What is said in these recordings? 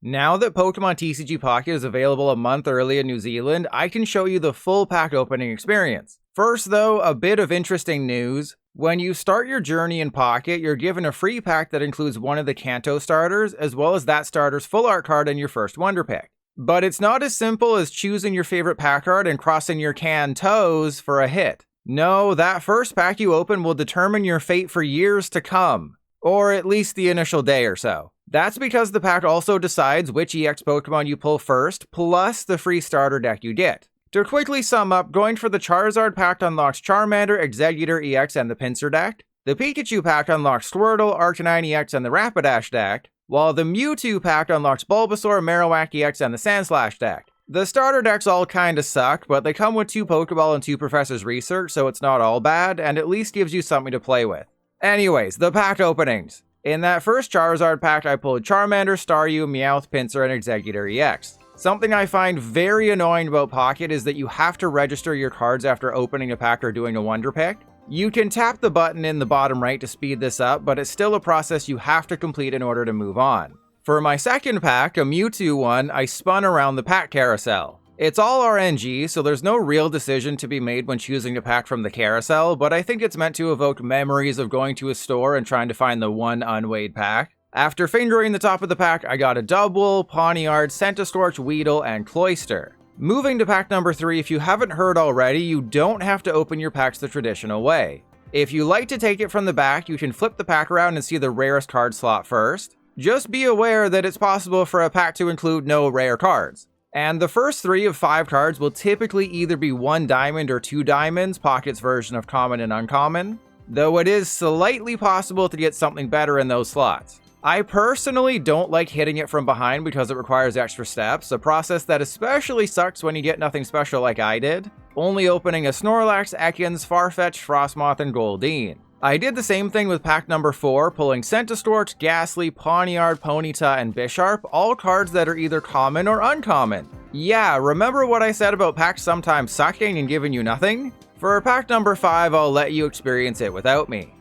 Now that Pokemon TCG Pocket is available a month early in New Zealand, I can show you the full pack opening experience. First though, a bit of interesting news. When you start your journey in Pocket, you're given a free pack that includes one of the Kanto starters, as well as that starter's full art card and your first Wonder Pick. But it's not as simple as choosing your favorite pack art and crossing your toes for a hit. No, that first pack you open will determine your fate for years to come. Or at least the initial day or so. That's because the pack also decides which EX Pokemon you pull first, plus the free starter deck you get. To quickly sum up, going for the Charizard pack unlocks Charmander, Exeggutor EX, and the Pinsir deck. The Pikachu pack unlocks Squirtle, Arcanine EX, and the Rapidash deck, while the Mewtwo pack unlocks Bulbasaur, Marowak EX, and the Sandslash deck. The starter decks all kinda suck, but they come with 2 Pokeball and 2 Professor's Research, so it's not all bad, and at least gives you something to play with. Anyways, the pack openings. In that first Charizard pack, I pulled Charmander, Staryu, Meowth, Pinsir, and Exeggutor EX. Something I find very annoying about Pocket is that you have to register your cards after opening a pack or doing a Wonder Pick. You can tap the button in the bottom right to speed this up, but it's still a process you have to complete in order to move on. For my second pack, a Mewtwo one, I spun around the pack carousel. It's all RNG, so there's no real decision to be made when choosing a pack from the carousel, but I think it's meant to evoke memories of going to a store and trying to find the one unweighed pack. After fingering the top of the pack, I got a Dubwool, Pawniard, Centiskorch, Weedle, and Cloyster. Moving to pack number 3, if you haven't heard already, you don't have to open your packs the traditional way. If you like to take it from the back, you can flip the pack around and see the rarest card slot first. Just be aware that it's possible for a pack to include no rare cards. And the first 3 of 5 cards will typically either be 1 diamond or 2 diamonds, Pocket's version of common and uncommon, though it is slightly possible to get something better in those slots. I personally don't like hitting it from behind because it requires extra steps, a process that especially sucks when you get nothing special like I did, only opening a Snorlax, Ekans, Farfetch, Frostmoth, and Goldeen. I did the same thing with pack number 4, pulling Centiskorch, Ghastly, Pawniard, Ponyta, and Bisharp, all cards that are either common or uncommon. Yeah, remember what I said about packs sometimes sucking and giving you nothing? For pack number 5, I'll let you experience it without me.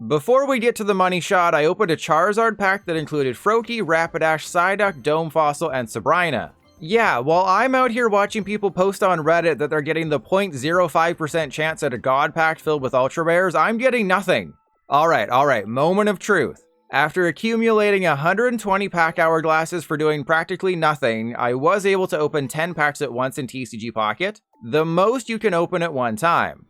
Before we get to the money shot, I opened a Charizard pack that included Froakie, Rapidash, Psyduck, Dome Fossil, and Sabrina. Yeah, while I'm out here watching people post on Reddit that they're getting the 0.05% chance at a God pack filled with Ultra Rares, I'm getting nothing. Alright, moment of truth. After accumulating 120 pack hourglasses for doing practically nothing, I was able to open 10 packs at once in TCG Pocket, the most you can open at one time.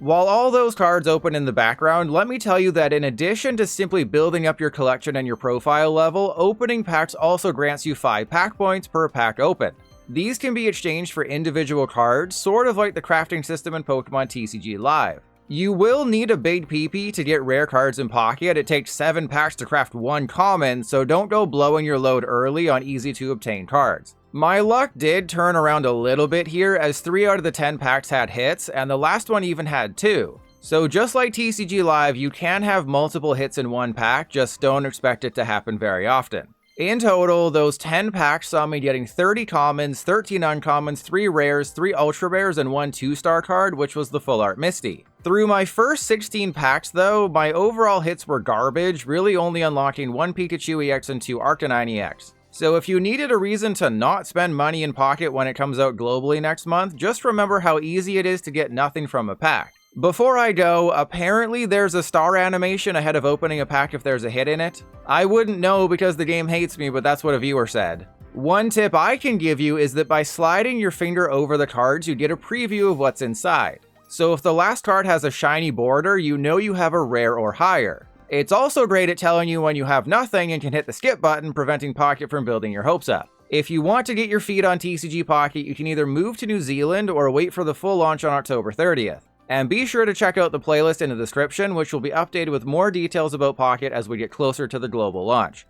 While all those cards open in the background, let me tell you that in addition to simply building up your collection and your profile level, opening packs also grants you 5 pack points per pack open. These can be exchanged for individual cards, sort of like the crafting system in Pokemon TCG Live. You will need a big PP to get rare cards in Pocket. It takes 7 packs to craft 1 common, so don't go blowing your load early on easy to obtain cards. My luck did turn around a little bit here, as 3 out of the 10 packs had hits, and the last one even had 2. So just like TCG Live, you can have multiple hits in one pack, just don't expect it to happen very often. In total, those 10 packs saw me getting 30 commons, 13 uncommons, 3 rares, 3 ultra rares, and 1 2-star card, which was the Full Art Misty. Through my first 16 packs though, my overall hits were garbage, really only unlocking 1 Pikachu EX and 2 Arcanine EX. So if you needed a reason to not spend money in Pocket when it comes out globally next month, just remember how easy it is to get nothing from a pack. Before I go, apparently there's a star animation ahead of opening a pack if there's a hit in it. I wouldn't know because the game hates me, but that's what a viewer said. One tip I can give you is that by sliding your finger over the cards, you get a preview of what's inside. So if the last card has a shiny border, you know you have a rare or higher. It's also great at telling you when you have nothing and can hit the skip button, preventing Pocket from building your hopes up. If you want to get your feet on TCG Pocket, you can either move to New Zealand or wait for the full launch on October 30th. And be sure to check out the playlist in the description, which will be updated with more details about Pocket as we get closer to the global launch.